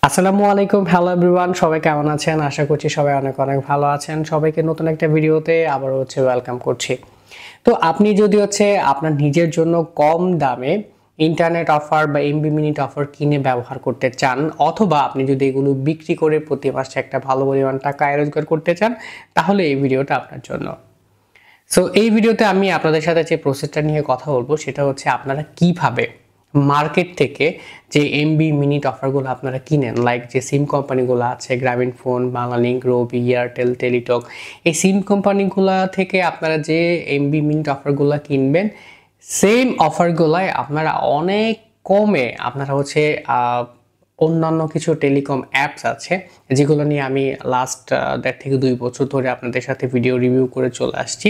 আসসালামু আলাইকুম, hello everyone, সবাই কেমন আছেন? আশা করছি সবাই অনেক অনেক ভালো আছেন। সবাইকে নতুন একটা ভিডিওতে আবার ওয়েলকাম করছি। তো আপনি যদি আপনার নিজের জন্য কম দামে ইন্টারনেট অফার বা এমবি মিনিট অফার কিনে ব্যবহার করতে চান, অথবা আপনি যদি এগুলো বিক্রি করে প্রতি মাসে একটা ভালো পরিমাণ টাকা আয় রোজগার করতে চান, তাহলে এই ভিডিওটা আপনার জন্য। সো এই ভিডিওতে আমি আপনাদের সাথে যে প্রসেসটা নিয়ে কথা বলবো সেটা হচ্ছে আপনারা কিভাবে মার্কেট থেকে যে এমবি মিনিট অফারগুলো আপনারা কিনেন, লাইক যে সিম কোম্পানিগুলো আছে, গ্রামীণ ফোন, বাংলালিংক, রবি, এয়ারটেল, টেলিটক, এই সিম কোম্পানিগুলো থেকে আপনারা যে এমবি মিনিট অফারগুলো কিনবেন, সেম অফারগুলোয় আপনারা অনেক কমে আপনারা অন্যান্য কিছু টেলিকম অ্যাপস আছে যেগুলো নিয়ে আমি লাস্ট 1.5 থেকে 2 বছর ধরে আপনাদের সাথে ভিডিও রিভিউ করে চলে আসছি।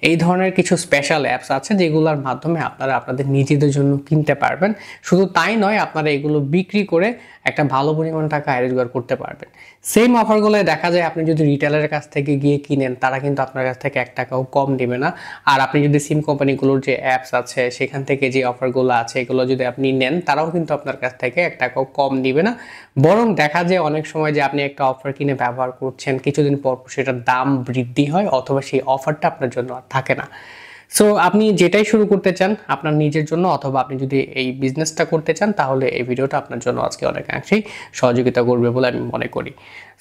এই ধরনের কিছু স্পেশাল অ্যাপস আছে যেগুলোর মাধ্যমে আপনারা আপনাদের নিজেদের জন্য কিনতে পারবেন। শুধু তাই নয়, আপনারা এগুলো বিক্রি করে একটা ভালো পরিমাণ টাকা আয় রোজগার করতে পারবেন। সেম অফারগুলোয় দেখা যায় আপনি যদি রিটেলারের কাছ থেকে গিয়ে কিনেন, তারা কিন্তু আপনার কাছ থেকে 1 টাকাও কম দিবে না। আর আপনি যদি সিম কোম্পানিগুলোর যে অ্যাপস আছে সেখান থেকে যে অফারগুলো আছে এগুলো যদি আপনি নেন, তারাও কিন্তু আপনার কাছ থেকে 1 টাকাও কম দিবে না। বরং দেখা যায় অনেক সময় যে আপনি একটা অফার কিনে ব্যবহার করছেন, কিছুদিন পর সেটার দাম বৃদ্ধি হয় অথবা সেই অফারটা আপনার জন্য আর থাকে না। সো আপনি যেটাই শুরু করতে চান আপনার নিজের জন্য, অথবা আপনি যদি এই বিজনেসটা করতে চান, তাহলে এই ভিডিওটা আপনার জন্য আজকে অনেকাংশেই সহযোগিতা করবে বলে আমি মনে করি।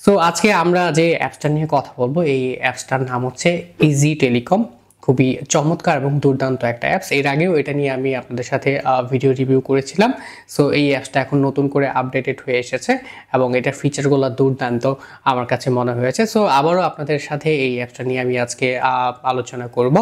সো আজকে আমরা যে অ্যাপসটা নিয়ে কথা বলবো, এই অ্যাপসটার নাম হচ্ছে ইজি টেলিকম। খুবই চমৎকার এবং দুর্দান্ত একটা অ্যাপস। এর আগেও এটা নিয়ে আমি আপনাদের সাথে ভিডিও রিভিউ করেছিলাম। সো এই অ্যাপসটা এখন নতুন করে আপডেটেড হয়ে এসেছে এবং এটার ফিচারগুলো দুর্দান্ত আমার কাছে মনে হয়েছে। সো আবারও আপনাদের সাথে এই অ্যাপসটা নিয়ে আমি আজকে আলোচনা করব।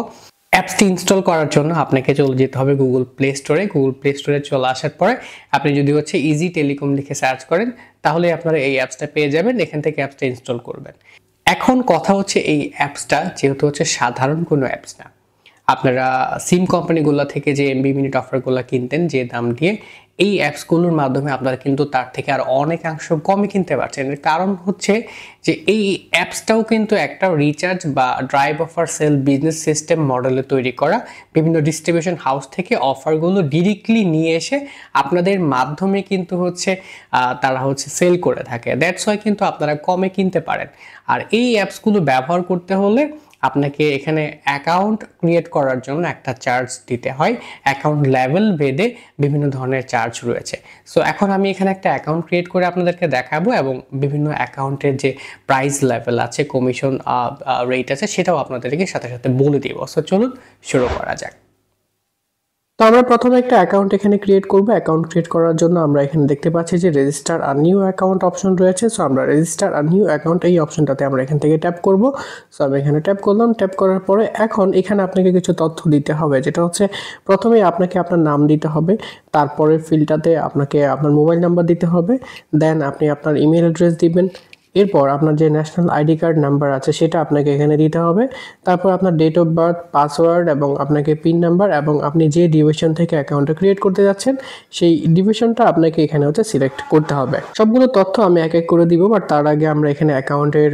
অ্যাপসটি ইনস্টল করার জন্য আপনাকে চলে যেতে হবে গুগল প্লে স্টোরে। গুগল প্লে স্টোরে চলে আসার পরে আপনি যদি ইজি টেলিকম লিখে সার্চ করেন, তাহলে আপনারা এই অ্যাপসটা পেয়ে যাবেন। এখান থেকে অ্যাপসটা ইনস্টল করবেন। এখন কথা হচ্ছে, এই অ্যাপসটা যেহেতু সাধারণ কোনো অ্যাপস না, আপনারা সিম কোম্পানিগুলো থেকে যে এমবি মিনিট অফারগুলো কিনতেন যে দাম দিয়ে, এই অ্যাপসগুলোর মাধ্যমে আপনারা কিন্তু তার থেকে আর অনেকাংশ কমে কিনতে পারছেন। এর কারণ হচ্ছে যে এই অ্যাপসটাও কিন্তু একটা রিচার্জ বা drive offer sale business system মডেলে তৈরি করা। বিভিন্ন ডিস্ট্রিবিউশন হাউস থেকে অফারগুলো ডিরেক্টলি নিয়ে এসে আপনাদের মাধ্যমে কিন্তু তারা সেল করে থাকে। দ্যাটস ওয়াই কিন্তু আপনারা কমে কিনতে পারেন। আর এই অ্যাপসগুলো ব্যবহার করতে হলে আপনাকে এখানে অ্যাকাউন্ট ক্রিয়েট করার জন্য একটা চার্জ দিতে হয়। অ্যাকাউন্ট লেভেল ভেদে বিভিন্ন ধরনের চার্জ রয়েছে। সো এখন আমি এখানে একটা অ্যাকাউন্ট ক্রিয়েট করে আপনাদেরকে দেখাবো এবং বিভিন্ন অ্যাকাউন্টের যে প্রাইস লেভেল আছে, কমিশন রেট আছে, সেটাও আপনাদেরকে সাথে সাথে বলে দিব। সো চলুন শুরু করা যাক। তো আমরা প্রথমে একটা অ্যাকাউন্ট এখানে ক্রিয়েট করব। অ্যাকাউন্ট ক্রিয়েট করার জন্য আমরা এখানে দেখতে পাচ্ছি যে রেজিস্টার আর নিউ অ্যাকাউন্ট অপশন রয়েছে। সো আমরা রেজিস্টার আর নিউ অ্যাকাউন্ট এই অপশনটাতে আমরা এখান থেকে ট্যাপ করব। সো আমি এখানে ট্যাপ করলাম। ট্যাপ করার পরে এখন এখানে আপনাকে কিছু তথ্য দিতে হবে, যেটা প্রথমে আপনাকে আপনার নাম দিতে হবে, তারপরে ফিল্ডটাতে আপনাকে আপনার মোবাইল নাম্বার দিতে হবে, দেন আপনি আপনার ইমেল অ্যাড্রেস দিবেন, এরপর আপনার যে ন্যাশনাল আইডি কার্ড নাম্বার আছে সেটা আপনাকে এখানে দিতে হবে, তারপর আপনার ডেট অফ বার্থ, পাসওয়ার্ড এবং আপনাকে পিন নাম্বার, এবং আপনি যে ডিভিশন থেকে অ্যাকাউন্টটা ক্রিয়েট করতে যাচ্ছেন সেই ডিভিশনটা আপনাকে এখানে সিলেক্ট করতে হবে। সবগুলো তথ্য আমি এক এক করে দিব, বাট তার আগে আমরা এখানে অ্যাকাউন্টের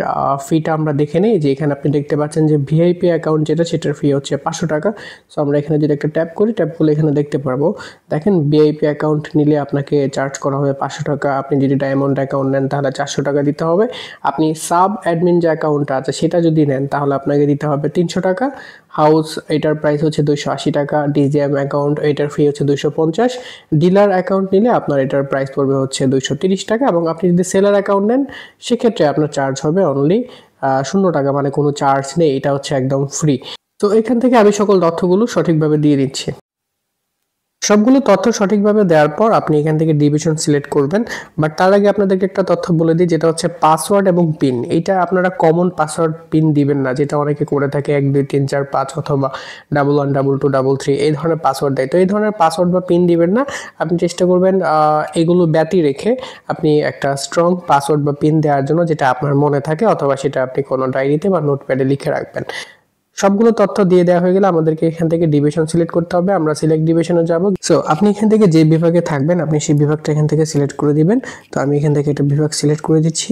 ফিটা আমরা দেখে নিই। যে এখানে আপনি দেখতে পাচ্ছেন যে ভিআইপি অ্যাকাউন্ট যেটা, সেটার ফি হচ্ছে 500 টাকা। সো আমরা এখানে যদি একটা ট্যাপ করি, ট্যাপ করলে এখানে দেখতে পারবো, দেখেন ভিআইপি অ্যাকাউন্ট নিলে আপনাকে চার্জ করা হবে 500 টাকা। আপনি যদি ডায়মন্ড অ্যাকাউন্ট নেন তাহলে 400 টাকা দিতে হবে। আপনি সাব অ্যাডমিন যে অ্যাকাউন্টটা আছে সেটা যদি নেন তাহলে আপনাকে দিতে হবে 300 টাকা। হাউস এটার প্রাইস হচ্ছে 280 টাকা। ডিজিএম অ্যাকাউন্ট এটার ফি হচ্ছে 250। ডিলার অ্যাকাউন্ট নিলে আপনার এটার প্রাইস পড়বে হচ্ছে 230 টাকা, এবং আপনি যদি সেলার অ্যাকাউন্ট নেন সেক্ষেত্রে আপনার চার্জ হবে অনলি 0 টাকা, মানে কোনো চার্জ নেই, এটা একদম ফ্রি। তো এখান থেকে আমি সকল তথ্যগুলো সঠিকভাবে দিয়ে দিচ্ছি। সবগুলো তথ্য সঠিকভাবে দেওয়ার পর আপনি এখান থেকে ডিভিশন সিলেক্ট করবেন। বাট তার আগে আপনাদেরকে একটা তথ্য বলে দিই, যেটা পাসওয়ার্ড এবং পিন। এইটা আপনারা কমন পাসওয়ার্ড পিন দিবেন না, যেটা অনেকে করে থাকে 1 2 3 4 5 অথবা 1 1 2 2 3 3 এই ধরনের পাসওয়ার্ড দেয়। তো এই ধরনের পাসওয়ার্ড বা পিন দিবেন না। আপনি চেষ্টা করবেন এগুলো ব্যতি রেখে আপনি একটা স্ট্রং পাসওয়ার্ড বা পিন দেওয়ার জন্য, যেটা আপনার মনে থাকে, অথবা সেটা আপনি কোনো ডায়েরিতে বা নোটপ্যাডে লিখে রাখবেন। সবগুলো তথ্য দিয়ে দেওয়া হয়ে গেলে আমাদেরকে এখান থেকে ডিভিশন সিলেক্ট করতে হবে। আমরা সিলেক্ট ডিভিশনে যাব। সো আপনি এখান থেকে যে বিভাগে থাকবেন আপনি সেই বিভাগটা এখান থেকে সিলেক্ট করে দিবেন। তো আমি এখান থেকে একটা বিভাগ সিলেক্ট করে দিচ্ছি।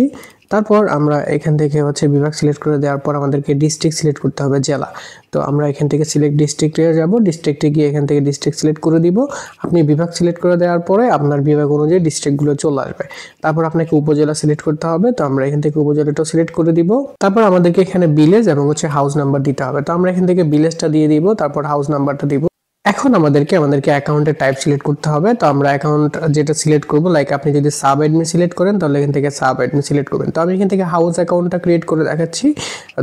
তারপর আমরা এখান থেকে হচ্ছে বিভাগ সিলেক্ট করে দেওয়ার পর আমাদেরকে ডিস্ট্রিক্ট সিলেক্ট করতে হবে, জেলা। তো আমরা এখান থেকে সিলেক্ট ডিস্ট্রিক্টে যাব, ডিস্ট্রিক্টে গিয়ে এখান থেকে ডিস্ট্রিক্ট সিলেক্ট করে দিব। আপনি বিভাগ সিলেক্ট করে দেওয়ার পরে আপনার বিভাগ অনুযায়ী ডিস্ট্রিক্টগুলো চলে আসবে। তারপর আপনাকে উপজেলা সিলেক্ট করতে হবে, তো আমরা এখান থেকে উপজেলাটাও সিলেক্ট করে দিব। তারপর আমাদেরকে এখানে ভিলেজ এবং হচ্ছে হাউস নাম্বার দিতে হবে, তো আমরা এখান থেকে ভিলেজটা দিয়ে দিব, তারপর হাউস নাম্বারটা দিব। এখন আমাদেরকে অ্যাকাউন্টের টাইপ সিলেক্ট করতে হবে, তো আমরা অ্যাকাউন্ট যেটা সিলেক্ট করব, লাইক আপনি যদি সাব অ্যাডমিন সিলেক্ট করেন তাহলে এখান থেকে সাব অ্যাডমিন সিলেক্ট করবেন। তো আমি এখান থেকে হাউস অ্যাকাউন্টটা ক্রিয়েট করে দেখাচ্ছি।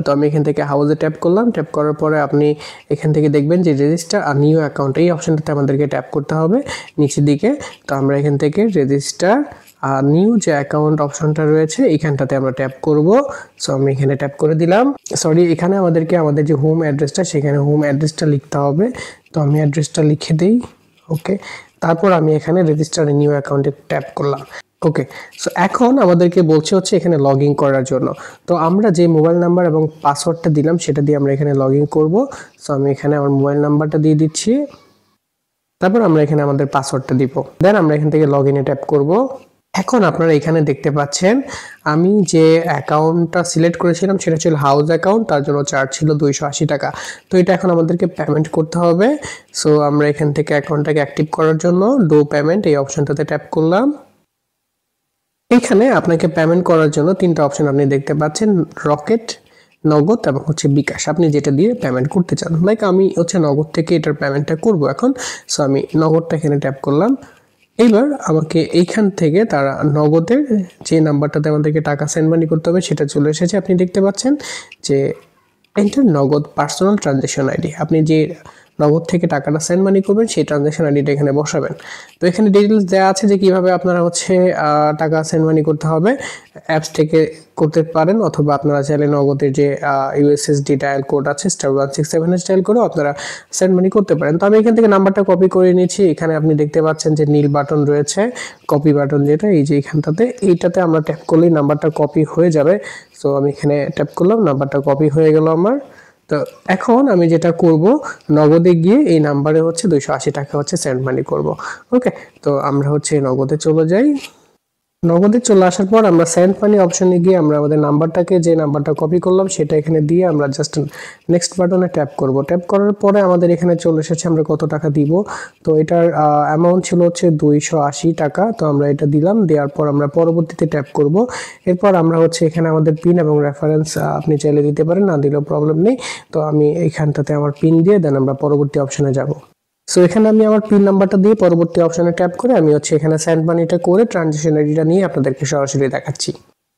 তো আমি এখান থেকে হাউসে ট্যাপ করলাম, ট্যাপ করার পরে আপনি এখান থেকে দেখবেন যে রেজিস্টার আর নিউ অ্যাকাউন্ট, এই অপশনটাতে আমাদেরকে ট্যাপ করতে হবে নিচের দিকে। তো আমরা এখান থেকে রেজিস্টার আর নিউ যে অ্যাকাউন্ট অপশনটা রয়েছে এখানটাতে আমরা ট্যাপ করব। সো আমি এখানে ট্যাপ করে দিলাম। সরি, এখানে আমাদেরকে আমাদের যে হোম অ্যাড্রেসটা সেখানে হোম অ্যাড্রেসটা লিখতে হবে, তো আমি অ্যাড্রেসটা লিখে দিই। ওকে, তারপর আমি এখানে রেজিস্টার নিউ অ্যাকাউন্টে ট্যাপ করলাম। ওকে, সো এখন আমাদেরকে বলছে হচ্ছে এখানে লগ ইন করার জন্য। তো আমরা যে মোবাইল নাম্বার এবং পাসওয়ার্ডটা দিলাম সেটা দিয়ে আমরা এখানে লগ ইন করবো। সো আমি এখানে আমার মোবাইল নাম্বারটা দিয়ে দিচ্ছি, তারপর আমরা এখানে আমাদের পাসওয়ার্ডটা দিব, দেন আমরা এখান থেকে লগ ইনে ট্যাপ করব। এখন আপনারা এখানে দেখতে পাচ্ছেন আমি যে অ্যাকাউন্টটা সিলেক্ট করেছিলাম সেটা ছিল হাউস অ্যাকাউন্ট, তার জন্য চার্জ ছিল 280 টাকা। তো এটা এখন আমাদেরকে পেমেন্ট করতে হবে। সো আমরা এখান থেকে অ্যাকাউন্টটাকে অ্যাক্টিভ করার জন্য ডো পেমেন্ট এই অপশনটাতে ট্যাপ করলাম। এখানে আপনাকে পেমেন্ট করার জন্য তিনটা অপশন আপনি দেখতে পাচ্ছেন, রকেট, নগদ এবং হচ্ছে বিকাশ, আপনি যেটা দিয়ে পেমেন্ট করতে চান। লাইক আমি হচ্ছে নগদ থেকে এটার পেমেন্টটা করব এখন। সো আমি নগদটা এখানে ট্যাপ করলাম। এইবার আমাকে এইখান থেকে তারা নগদের যে নাম্বারটাতে আমাদেরকে টাকা সেন্ড মানি করতে হবে সেটা চলে এসেছে। আপনি দেখতে পাচ্ছেন যে এন্টার নগদ পার্সোনাল ট্রানজ্যাকশন আইডি, আপনি যে নগদ থেকে টাকাটা সেন্ড মানি করবেন সেই ট্রানজ্যাকশন আইডিটা এখানে বসাবেন। তো এখানে ডিটেলস দেওয়া আছে যে কিভাবে আপনারা হচ্ছে টাকা সেন্ড মানি করতে হবে, অ্যাপস থেকে করতে পারেন অথবা আপনারা চাইলে নগদের যে ইউএসএসডি ডায়াল কোড আছে *167# ডায়াল করে আপনারা সেন্ড মানি করতে পারেন। তো আমি এখান থেকে নাম্বারটা কপি করে নিয়েছি। এখানে আপনি দেখতে পাচ্ছেন যে নীল বাটন রয়েছে, কপি বাটন, যেটা এই যে এখানটাতে, এইটাতে আমরা ট্যাপ করলেই নাম্বারটা কপি হয়ে যাবে। সো আমি এখানে ট্যাপ করলাম, নাম্বারটা কপি হয়ে গেল আমার। তো এখন আমি যেটা করব, নগদে গিয়ে এই নাম্বারে হচ্ছে 280 টাকা হচ্ছে সেন্ড মানি করব। ওকে, তো আমরা হচ্ছে নগদে চলে যাই। নগদে চলে আসার পর আমরা সেন্ড মানি অপশনে গিয়ে আমরা আমাদের নাম্বারটাকে, যে নাম্বারটা কপি করলাম সেটা এখানে দিয়ে আমরা জাস্ট নেক্সট বাটনে ট্যাপ করব। ট্যাপ করার পরে আমাদের এখানে চলে এসেছে আমরা কত টাকা দিব। তো এটার অ্যামাউন্ট ছিল হচ্ছে 280 টাকা। তো আমরা এটা দিলাম, দেওয়ার পর আমরা পরবর্তীতে ট্যাপ করব। এরপর আমরা হচ্ছে এখানে আমাদের পিন এবং রেফারেন্স আপনি চাইলে দিতে পারেন, না দিলেও প্রবলেম নেই। তো আমি এইখানটাতে আমার পিন দিয়ে দেন আমরা পরবর্তী অপশনে যাব। সো এখানে আমি আমার পিন নাম্বারটা দিয়ে পরবর্তী অপশনে ট্যাপ করে আমি হচ্ছে এখানে সেন্ড মানিটা করে ট্রানজ্যাকশন আইডিটা নিয়ে আপনাদেরকে সরাসরি দেখাচ্ছি।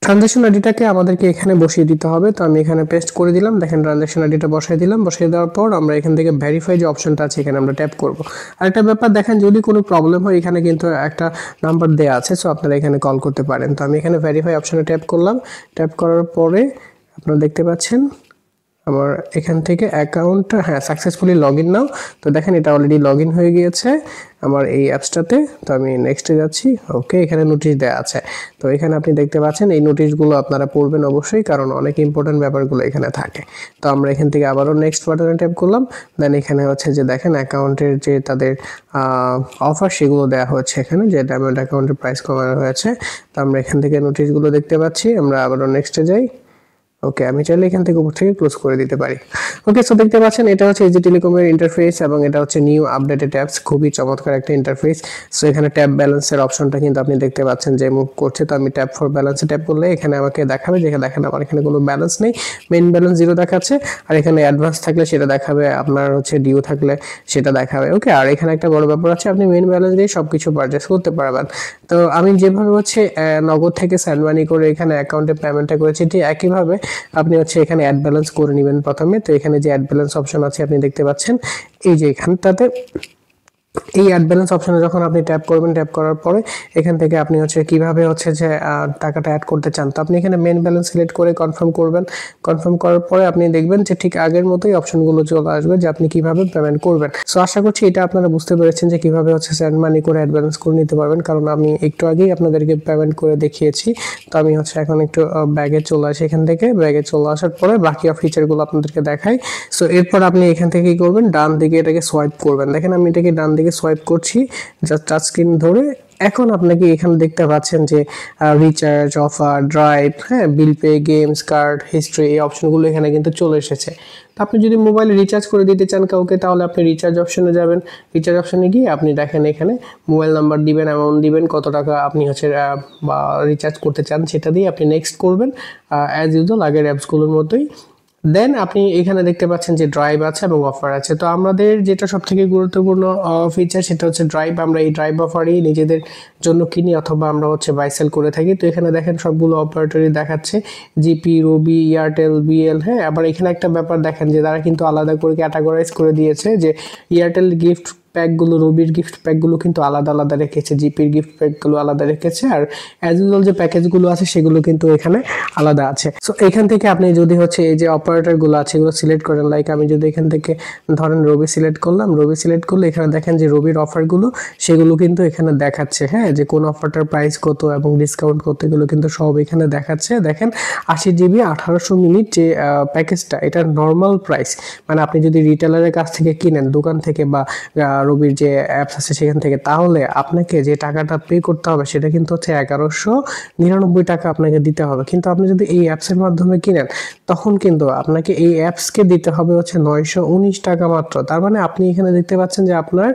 ট্রানজ্যাকশন আইডিটাকে আমাদেরকে এখানে বসিয়ে দিতে হবে। তো আমি এখানে পেস্ট করে দিলাম, দেখেন ট্রানজ্যাকশন আইডিটা বসাই দিলাম। বসিয়ে দেওয়ার পর আমরা এখান থেকে ভেরিফাই যে অপশনটা আছে এখানে আমরা ট্যাপ করব। আর একটা ব্যাপার দেখেন, যদি কোনো প্রবলেম হয় এখানে কিন্তু একটা নাম্বার দেওয়া আছে, সো আপনারা এখানে কল করতে পারেন। তো আমি এখানে ভেরিফাই অপশনে ট্যাপ করলাম। ট্যাপ করার পরে আপনারা দেখতে পাচ্ছেন আমার এখান থেকে অ্যাকাউন্টটা সাকসেসফুলি লগ ইন নাও। তো দেখেন এটা অলরেডি লগ ইন হয়ে গিয়েছে আমার এই অ্যাপসটাতে। তো আমি নেক্সটে যাচ্ছি। ওকে, এখানে নোটিশ দেওয়া আছে। তো এখানে আপনি দেখতে পাচ্ছেন এই নোটিশগুলো আপনারা পড়বেন অবশ্যই, কারণ অনেক ইম্পর্টেন্ট ব্যাপারগুলো এখানে থাকে। তো আমরা এখান থেকে আবারও নেক্সট বাটনে ট্যাপ করলাম। দেন এখানে হচ্ছে যে দেখেন অ্যাকাউন্টের যে তাদের অফার সেগুলো দেওয়া হচ্ছে এখানে, যে ডায়মন্ড অ্যাকাউন্টের প্রাইস কমানো হয়েছে। তো আমরা এখান থেকে নোটিশগুলো দেখতে পাচ্ছি। আমরা আবারও নেক্সটে যাই। ওকে, আমি চাইলে এখান থেকে উপর থেকে ক্লোজ করে দিতে পারি। ওকে, সো দেখতে পাচ্ছেন এটা হচ্ছে এজি টেলিকমের ইন্টারফেস এবং এটা হচ্ছে নিউ আপডেটেড অ্যাপস, খুবই চমৎকার একটা ইন্টারফেস। সো এখানে ট্যাপ ব্যালেন্সের অপশনটা কিন্তু আপনি দেখতে পাচ্ছেন যে মুভ করছে। তো আমি ট্যাপ ফর ব্যালেন্সে ট্যাপ করলে এখানে আমাকে দেখাবে, যেখানে দেখেন আমার এখানে কোনো ব্যালেন্স নেই, মেইন ব্যালেন্স 0 দেখাচ্ছে। আর এখানে অ্যাডভান্স থাকলে সেটা দেখাবে, আপনার হচ্ছে ডিউ থাকলে সেটা দেখাবে। ওকে, আর এখানে একটা বড় ব্যাপার আছে, আপনি মেইন ব্যালেন্স দিয়ে সবকিছু পারচেস করতে পারবেন। তো আমি যেভাবে হচ্ছে নগদ থেকে সেন্ড মানি করে এখানে অ্যাকাউন্টে পেমেন্টটা করেছি, ঠিক একইভাবে আপনি হচ্ছে এখানে অ্যাড ব্যালেন্স করে নেবেন প্রথমে। তো এখানে যে অ্যাড ব্যালেন্স অপশন আছে আপনি দেখতে পাচ্ছেন, এই যে এখানটাতে এই অ্যাড ব্যালেন্স অপশনে যখন আপনি ট্যাপ করবেন, ট্যাপ করার পরে এখান থেকে আপনি হচ্ছে কিভাবে হচ্ছে যে টাকাটা অ্যাড করতে চান। তো আপনি এখানে মেন ব্যালেন্স সিলেক্ট করে কনফার্ম করবেন। কনফার্ম করার পরে আপনি দেখবেন যে ঠিক আগের মতোই অপশনগুলো চলে আসবে যে আপনি কিভাবে পেমেন্ট করবেন। সো আশা করছি এটা আপনারা বুঝতে পেরেছেন যে কিভাবে হচ্ছে সেন্ড মানি করে অ্যাড ব্যালেন্স করে নিতে পারবেন, কারণ আমি একটু আগেই আপনাদেরকে পেমেন্ট করে দেখিয়েছি। তো আমি হচ্ছে এখন একটু ব্যাগে চলে আসি, এখান থেকে ব্যাগে চলে আসার পরে বাকি ফিচারগুলো আপনাদেরকে দেখাই। সো এরপর আপনি এখান থেকে কি করবেন, ডান দিকে এটাকে সোয়াইপ করবেন। দেখেন আমি এটাকে ডান দিকে থেকে সোয়াইপ করছি জাস্ট টাচ স্ক্রিন ধরে। এখন আপনাকে এখানে দেখতে পাচ্ছেন যে রিচার্জ, অফার, ড্রাইভ, হ্যাঁ, bill pay, games, card, history, এই অপশনগুলো এখানে কিন্তু চলে এসেছে। তো আপনি যদি মোবাইলে রিচার্জ করে দিতে চান কাউকে, তাহলে আপনি রিচার্জ অপশনে যাবেন। রিচার্জ অপশনে গিয়ে আপনি দেখেন এখানে মোবাইল নাম্বার দিবেন, অ্যামাউন্ট দিবেন, কত টাকা আপনি হচ্ছে বা রিচার্জ করতে চান সেটা দিয়ে আপনি নেক্সট করবেন অ্যাজ ইউজুয়াল আগের অ্যাপসগুলোর মতোই। দেন আপনি এখানে দেখতে পাচ্ছেন যে ড্রাইভ আছে এবং অফার আছে। তো আমাদের যেটা সব থেকে গুরুত্বপূর্ণ ফিচার সেটা হচ্ছে ড্রাইভ। আমরা এই ড্রাইভ অফারই নিজেদের জন্য কিনি অথবা আমরা হচ্ছে বাই সেল করে থাকি। তো এখানে দেখেন সবগুলো অপারেটরই দেখাচ্ছে, জিপি, রবি, এয়ারটেল, বিএল, হ্যাঁ। আবার এখানে একটা ব্যাপার দেখেন যে তারা কিন্তু আলাদা করে ক্যাটাগরাইজ করে দিয়েছে, যে এয়ারটেল গিফট প্যাকগুলো, রবির গিফট প্যাকগুলো কিন্তু আলাদা আলাদা রেখেছে, জিপির গিফট প্যাকগুলো আলাদা রেখেছে, আর অ্যাজ ইউজুয়াল যে প্যাকেজগুলো আছে সেগুলো কিন্তু এখানে আলাদা আছে। সো এখান থেকে আপনি যদি হচ্ছে এই যে অপারেটরগুলো আছে এগুলো সিলেক্ট করেন, লাইক আমি যদি এখান থেকে ধরেন রবি সিলেক্ট করলাম, রবি সিলেক্ট করলে এখানে দেখেন যে রবির অফারগুলো সেগুলো কিন্তু এখানে দেখাচ্ছে, হ্যাঁ, যে কোন অফারটার প্রাইস কত এবং ডিসকাউন্ট কত এগুলো কিন্তু সব এখানে দেখাচ্ছে। দেখেন 80 জিবি 1800 মিনিট যে প্যাকেজটা, এটার নর্মাল প্রাইস, মানে আপনি যদি রিটেলারের কাছ থেকে কিনেন, দোকান থেকে বা রবির যে অ্যাপস আছে সেখান থেকে, তাহলে আপনাকে যে টাকাটা পে করতে হবে সেটা কিন্তু হচ্ছে 1199 টাকা আপনাকে দিতে হবে। কিন্তু আপনি যদি এই অ্যাপসের মাধ্যমে কিনেন তখন কিন্তু আপনাকে এই অ্যাপসকে দিতে হবে হচ্ছে 919 টাকা মাত্র। তার মানে আপনি এখানে দেখতে পাচ্ছেন যে আপনার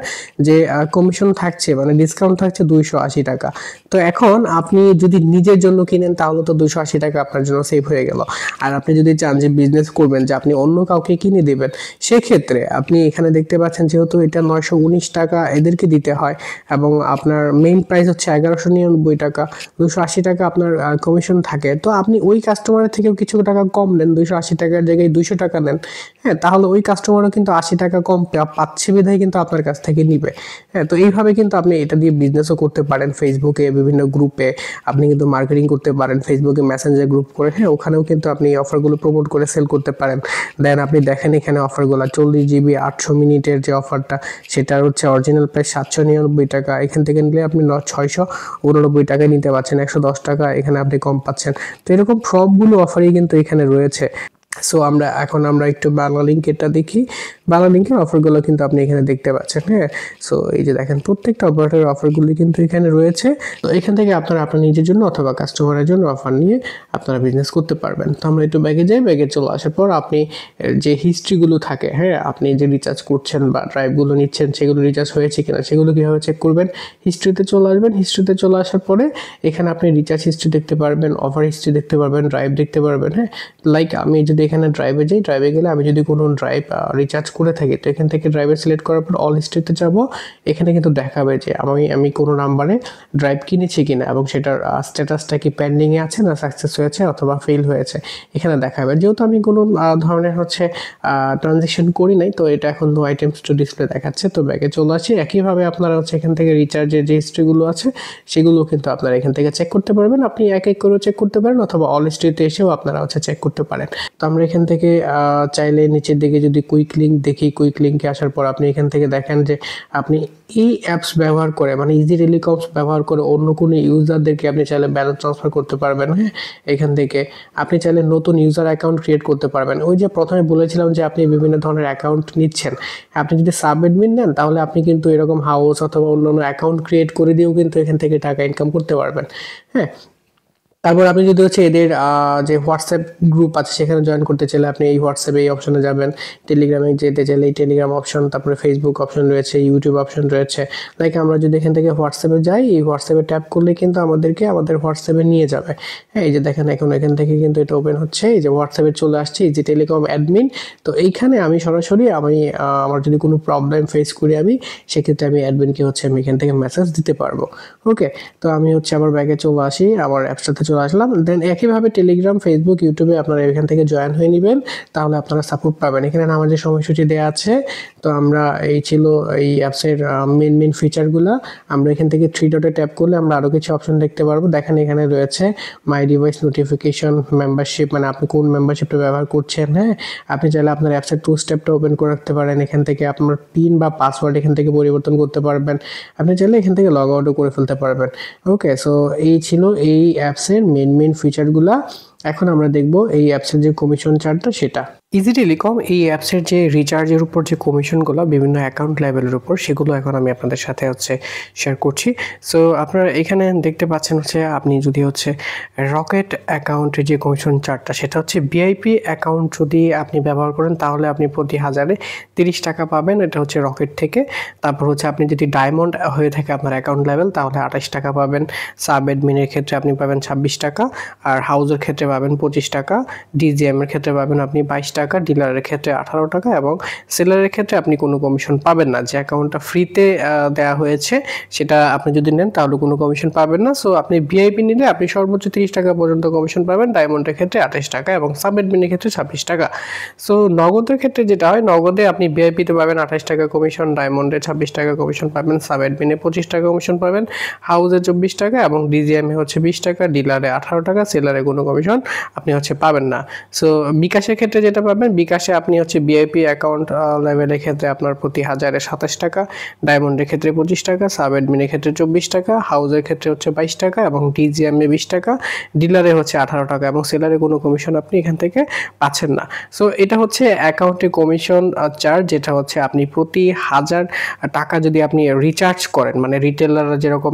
যে কমিশন থাকছে, মানে ডিসকাউন্ট থাকছে 280 টাকা। তো এখন আপনি যদি নিজের জন্য কিনেন তাহলে তো 280 টাকা আপনার জন্য সেভ হয়ে গেল। আর আপনি যদি চান যে বিজনেস করবেন, যে আপনি অন্য কাউকে কিনে দেবেন, সেক্ষেত্রে আপনি এখানে দেখতে পাচ্ছেন যেহেতু এটা 919 টাকা এদেরকে দিতে হয় এবং আপনার মেইন প্রাইস হচ্ছে 1199 টাকা, 280 টাকা আপনার কমিশন থাকে। তো আপনি ওই কাস্টমারের থেকেও কিছু টাকা কম নেন, 280 টাকার জায়গায় 200 টাকা নেন, হ্যাঁ, তাহলে ওই কাস্টমারও কিন্তু 80 টাকা কম পাচ্ছে বিধায় কিন্তু আপনার কাছ থেকে নিবে, হ্যাঁ। তো এইভাবে কিন্তু আপনি এটা দিয়ে বিজনেসও করতে পারেন। ফেসবুকে বিভিন্ন গ্রুপে আপনি কিন্তু মার্কেটিং করতে পারেন, ফেসবুকে মেসেঞ্জার গ্রুপ করে, হ্যাঁ, ওখানেও কিন্তু আপনি এই অফারগুলো প্রমোট করে সেল করতে পারেন। দেন আপনি দেখেন এখানে অফারগুলো 40 জিবি 800 মিনিটের যে অফারটা সেটার হচ্ছে অরিজিনাল প্রাইস 799 টাকা, এখান থেকে নিলে আপনি 689 টাকায় নিতে পারছেন, 110 টাকা এখানে আপনি কম পাচ্ছেন। তো এরকম সবগুলো অফারই কিন্তু এখানে রয়েছে। সো আমরা একটু বাংলা লিঙ্কেরটা দেখি। বাংলা লিঙ্কের অফারগুলো কিন্তু আপনি এখানে দেখতে পাচ্ছেন, হ্যাঁ। সো এই যে দেখেন প্রত্যেকটা অপারেটরের অফারগুলি কিন্তু এখানে রয়েছে। তো এখান থেকে আপনারা আপনার নিজের জন্য অথবা কাস্টমারের জন্য অফার নিয়ে আপনারা বিজনেস করতে পারবেন। তো আমরা একটু ব্যাগে যাই। ব্যাগে চলে আসার পর আপনি যে হিস্ট্রিগুলো থাকে, হ্যাঁ, আপনি যে রিচার্জ করছেন বা ড্রাইভগুলো নিচ্ছেন সেগুলো রিচার্জ হয়েছে কিনা সেগুলো কীভাবে চেক করবেন, হিস্ট্রিতে চলে আসবেন। হিস্ট্রিতে চলে আসার পরে এখানে আপনি রিচার্জ হিস্ট্রি দেখতে পারবেন, অফার হিস্ট্রি দেখতে পারবেন, ড্রাইভ দেখতে পারবেন, হ্যাঁ। লাইক আমি যদি এখানে ড্রাইভে যাই, ড্রাইভে গেলে আমি যদি কোনো ড্রাইভ রিচার্জ করে থাকি, তো এখান থেকে ড্রাইভে সিলেক্ট করার পর অল হিস্ট্রিতে যাব। এখানে কিন্তু দেখাবে যে আমি কোনো নাম্বারে ড্রাইভ কিনেছি কিনা এবং সেটার স্ট্যাটাসটা কি পেন্ডিংয়ে আছে না সাকসেস হয়েছে অথবা ফেল হয়েছে এখানে দেখাবে। যেহেতু আমি কোনো ধরনের হচ্ছে ট্রানজ্যাকশন করি নাই, তো এটা এখন নো আইটেমস টু ডিসপ্লে দেখাচ্ছে। তো ব্যাগে চলে আসি। একইভাবে আপনারা হচ্ছে এখান থেকে রিচার্জের যে হিস্ট্রিগুলো আছে সেগুলো কিন্তু আপনারা এখান থেকে চেক করতে পারবেন। আপনি এক এক করে চেক করতে পারেন অথবা অল হিস্ট্রিতে এসেও আপনারা হচ্ছে চেক করতে পারেন। তো আমরা এখান থেকে চাইলে নিচের দিকে যদি কুইক লিঙ্ক দেখি, কুইক লিঙ্কে আসার পর আপনি এখান থেকে দেখেন যে আপনি এই অ্যাপস ব্যবহার করে, মানে ইজি টেলিকমস ব্যবহার করে অন্য কোনো ইউজারদেরকে আপনি চাইলে ব্যালেন্স ট্রান্সফার করতে পারবেন, হ্যাঁ। এখান থেকে আপনি চাইলে নতুন ইউজার অ্যাকাউন্ট ক্রিয়েট করতে পারবেন। ওই যে প্রথমে বলেছিলাম যে আপনি বিভিন্ন ধরনের অ্যাকাউন্ট নিচ্ছেন, আপনি যদি সাব অ্যাডমিন নেন তাহলে আপনি কিন্তু এরকম হাউস অথবা অন্যান্য অ্যাকাউন্ট ক্রিয়েট করে দিয়েও কিন্তু এখান থেকে টাকা ইনকাম করতে পারবেন, হ্যাঁ। তারপর আপনি যদি হচ্ছে এদের যে হোয়াটসঅ্যাপ গ্রুপ আছে সেখানে জয়েন করতে চাইলে আপনি এই হোয়াটসঅ্যাপে এই অপশনে যাবেন। টেলিগ্রামে যেতে চাইলে এই টেলিগ্রাম অপশন, তারপরে ফেসবুক অপশন রয়েছে, ইউটিউব অপশন রয়েছে। লাইক আমরা যদি এখান থেকে হোয়াটসঅ্যাপে যাই, এই হোয়াটসঅ্যাপে ট্যাপ করলে কিন্তু আমাদেরকে আমাদের হোয়াটসঅ্যাপে নিয়ে যাবে, হ্যাঁ। এই যে দেখেন এখন এখান থেকে কিন্তু এটা ওপেন হচ্ছে, এই যে হোয়াটসঅ্যাপে চলে আসছে, এই যে টেলিকম অ্যাডমিন। তো এইখানে আমি সরাসরি আমার যদি কোনো প্রবলেম ফেস করি সেক্ষেত্রে আমি অ্যাডমিনকে হচ্ছে আমি এখান থেকে মেসেজ দিতে পারবো। ওকে, তো আমি হচ্ছে আবার ব্যাগে চলে আসি, আবার অ্যাপসটাতে চলে আসলাম। দেন একইভাবে টেলিগ্রাম, ফেসবুক, ইউটিউবে আপনারা এখান থেকে জয়েন হয়ে নেবেন, তাহলে আপনারা সাপোর্ট পাবেন। এখানে নামাজের সময়সূচি দেওয়া আছে। তো আমরা এই ছিল এই অ্যাপসের মেন ফিচারগুলো। আমরা এখান থেকে থ্রি ডটে ট্যাপ করলে আমরা আরও কিছু অপশন দেখতে পারবো। দেখেন এখানে রয়েছে মাই ডিভাইস নোটিফিকেশন, মেম্বারশিপ, মানে আপনি কোন মেম্বারশিপটা ব্যবহার করছেন, হ্যাঁ। আপনি চাইলে আপনার অ্যাপসের টু স্টেপটা ওপেন করে রাখতে পারেন। এখান থেকে আপনার পিন বা পাসওয়ার্ড এখান থেকে পরিবর্তন করতে পারবেন। আপনি চাইলে এখান থেকে লগ আউটও করে ফেলতে পারবেন। ওকে, সো এই ছিল এই অ্যাপসের মেন ফিচারগুলা। এখন আমরা দেখব এই অ্যাপসের যে কমিশন চার্টটা সেটা। ইজি টেলিকম এই অ্যাপসের যে রিচার্জের উপর যে কমিশনগুলো বিভিন্ন অ্যাকাউন্ট লেভেলের উপর সেগুলো এখন আমি আপনাদের সাথে শেয়ার করছি। সো আপনারা এখানে দেখতে পাচ্ছেন আপনি যদি রকেট অ্যাকাউন্টের যে কমিশন চার্টটা সেটা ভিআইপি অ্যাকাউন্ট যদি আপনি ব্যবহার করেন তাহলে আপনি প্রতি 1000-এ 30 টাকা পাবেন। এটা রকেট থেকে। তারপর আপনি যদি ডায়মন্ড হয়ে থাকে আপনার অ্যাকাউন্ট লেভেল তাহলে 28 টাকা পাবেন। সাব অ্যাডমিনের ক্ষেত্রে আপনি পাবেন 26 টাকা, আর হাউজের ক্ষেত্রে পাবেন 25 টাকা, ডিজিএম এর ক্ষেত্রে পাবেন আপনি 22 টাকা, ডিলারের ক্ষেত্রে 18 টাকা এবং সেলারের ক্ষেত্রে আপনি কোনো কমিশন পাবেন না। যে অ্যাকাউন্টটা ফ্রিতে দেওয়া হয়েছে সেটা আপনি যদি নেন তাহলে কোনো কমিশন পাবেন না। সো আপনি ভিআইপি নিলে আপনি সর্বোচ্চ 30 টাকা পর্যন্ত কমিশন পাবেন, ডায়মন্ডের ক্ষেত্রে 28 টাকা এবং সাব অ্যাডমিনের ক্ষেত্রে 26 টাকা। সো নগদের ক্ষেত্রে যেটা হয়, নগদে আপনি ভিআইপিতে পাবেন 28 টাকা কমিশন, ডায়মন্ডে 26 টাকা কমিশন পাবেন, সাব অ্যাডমিনে 25 টাকা কমিশন পাবেন, হাউজে 24 টাকা এবং ডিজিএমে 20 টাকা, ডিলারে 18 টাকা, সেলারে কোনো কমিশন আপনি পাবেন না। সো বিকাশের ক্ষেত্রে যেটা পাবেন, বিকাশে আপনি ভিআইপি অ্যাকাউন্ট লেভেলের ক্ষেত্রে আপনার প্রতি 1000-এ 27 টাকা, ডায়মন্ডের ক্ষেত্রে 25 টাকা, সাব অ্যাডমিনের ক্ষেত্রে 24 টাকা, হাউজের ক্ষেত্রে 22 টাকা এবং ডিজিএমে 20 টাকা, ডিলারে 18 টাকা এবং সেলারে কোনো কমিশন আপনি এখান থেকে পাচ্ছেন না। সো এটা অ্যাকাউন্টে কমিশন চার্জ, যেটা আপনি প্রতি 1000 টাকা যদি আপনি রিচার্জ করেন, মানে রিটেলাররা যেরকম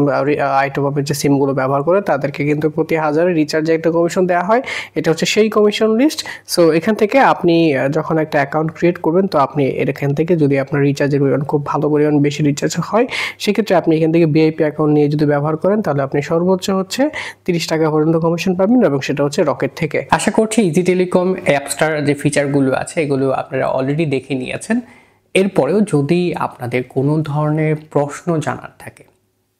আইটমের যে সিমগুলো ব্যবহার করে তাদেরকে কিন্তু প্রতি 1000-এ রিচার্জে একটা কমিশন দেওয়া হয়। এটা সেই কমিশন লিস্ট। সো এখান থেকে আপনি যখন একটা অ্যাকাউন্ট ক্রিয়েট করবেন তো আপনি এখান থেকে যদি আপনার রিচার্জের পরিমাণ খুব ভালো পরিমাণ বেশি রিচার্জ হয় সেক্ষেত্রে আপনি এখান থেকে ভিআইপি অ্যাকাউন্ট নিয়ে যদি ব্যবহার করেন তাহলে আপনি সর্বোচ্চ 30 টাকা পর্যন্ত কমিশন পাবেন এবং সেটা রকেট থেকে। আশা করছি ইজি টেলিকম অ্যাপসটার যে ফিচারগুলো আছে এগুলো আপনারা অলরেডি দেখে নিয়েছেন। এরপরেও যদি আপনাদের কোনো ধরনের প্রশ্ন জানার থাকে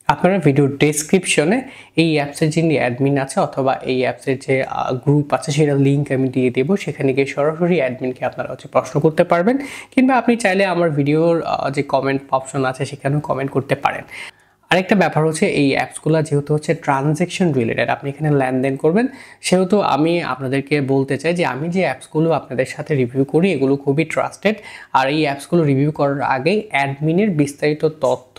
আপনারা ভিডিওর ডেসক্রিপশনে এই অ্যাপসের যিনি অ্যাডমিন আছে অথবা এই অ্যাপসের যে গ্রুপ আছে সেটার লিঙ্ক আমি দিয়ে দেবো, সেখানে গিয়ে সরাসরি অ্যাডমিনকে আপনারা প্রশ্ন করতে পারবেন, কিংবা আপনি চাইলে আমার ভিডিওর যে কমেন্ট অপশন আছে সেখানেও কমেন্ট করতে পারেন। আরেকটা ব্যাপার এই অ্যাপসগুলো যেহেতু ট্রানজ্যাকশন রিলেটেড, আপনি এখানে লেনদেন করবেন, সেহেতু আমি আপনাদেরকে বলতে চাই যে আমি যে অ্যাপসগুলো আপনাদের সাথে রিভিউ করি এগুলো খুবই ট্রাস্টেড। আর এই অ্যাপসগুলো রিভিউ করার আগেই অ্যাডমিনের বিস্তারিত তথ্য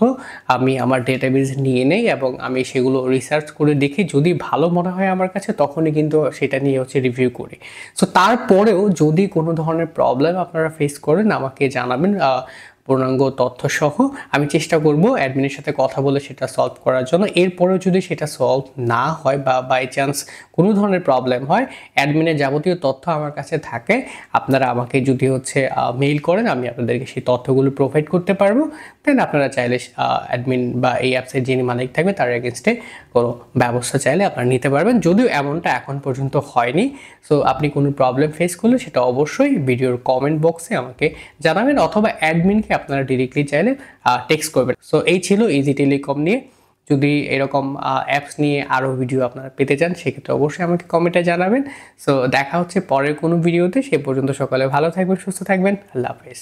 আমি আমার ডেটাবেজ নিয়ে নেই এবং আমি সেগুলো রিসার্চ করে দেখি, যদি ভালো মনে হয় আমার কাছে তখনই কিন্তু সেটা নিয়ে রিভিউ করি। সো তারপরেও যদি কোনো ধরনের প্রবলেম আপনারা ফেস করেন আমাকে জানাবেন পূর্ণাঙ্গ তথ্য সহ। আমি চেষ্টা করব অ্যাডমিনের সাথে কথা বলে সেটা সলভ করার জন্য। এরপরেও যদি সেটা সলভ না হয় বা বাই চান্স কোনো ধরনের প্রবলেম হয়, অ্যাডমিনের যাবতীয় তথ্য আমার কাছে থাকে, আপনারা আমাকে যদি মেইল করেন আমি আপনাদেরকে সেই তথ্যগুলো প্রোভাইড করতে পারবো। দেন আপনারা চাইলে অ্যাডমিন বা এই অ্যাপসের যিনি মালিক থাকবে তার এগেনস্টে কোনো ব্যবস্থা চাইলে আপনারা নিতে পারবেন, যদিও এমনটা এখন পর্যন্ত হয়নি। সো আপনি কোনো প্রবলেম ফেস করলে সেটা অবশ্যই ভিডিওর কমেন্ট বক্সে আমাকে জানাবেন অথবা অ্যাডমিনকে আপনারা ডিরেক্টলি চাইলে টেক্সট করবেন। সো এই ছিল ইজি টেলিকম নিয়ে। যদি এরকম অ্যাপস নিয়ে আরও ভিডিও আপনারা পেতে চান সেক্ষেত্রে অবশ্যই আমাকে কমেন্টে জানাবেন। সো দেখা হচ্ছে পরের কোনো ভিডিওতে। সে পর্যন্ত সকালে ভালো থাকবেন, সুস্থ থাকবেন। আল্লাহ হাফেজ।